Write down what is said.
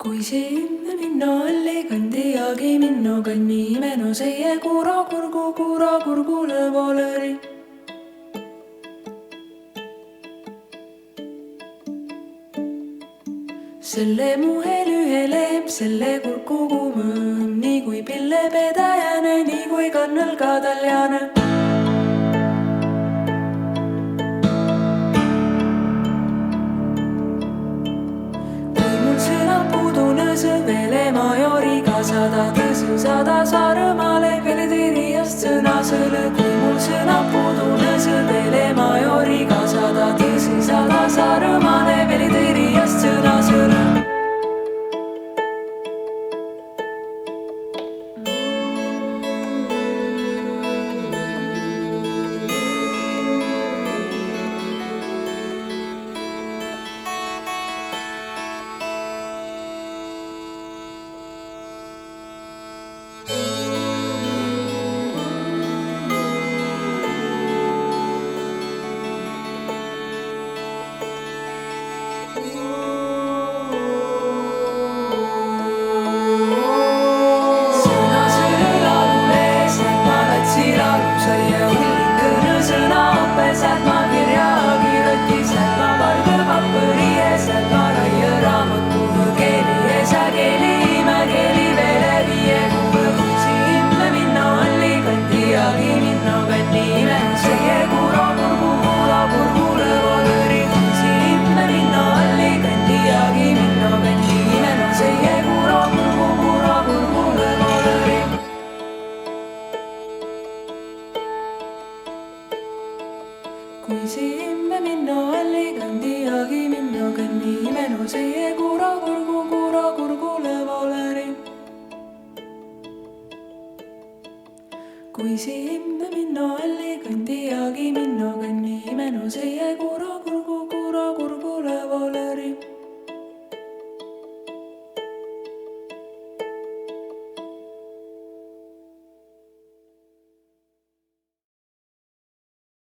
Kui sinne minna allikandi jagi minna kanni meno seie kura kurgule voleri. Selle muhelüheleeb selle kurkugu mõõm, nii kui pille pedajane, nii kui kannel ka taljane. Vele majoriga sada tõsu sada Saaremaale Veletiriast sõna sõle. Kui mul sõna puudu nõsõ vele majoriga sada tõsu sada Saaremaale Veletiriast sõna sõle. Kui simme minna allikandi jagi minna kanni meno seie kura kurgule voleri. Kui simme minna allikandi jagi minna kanni meno seie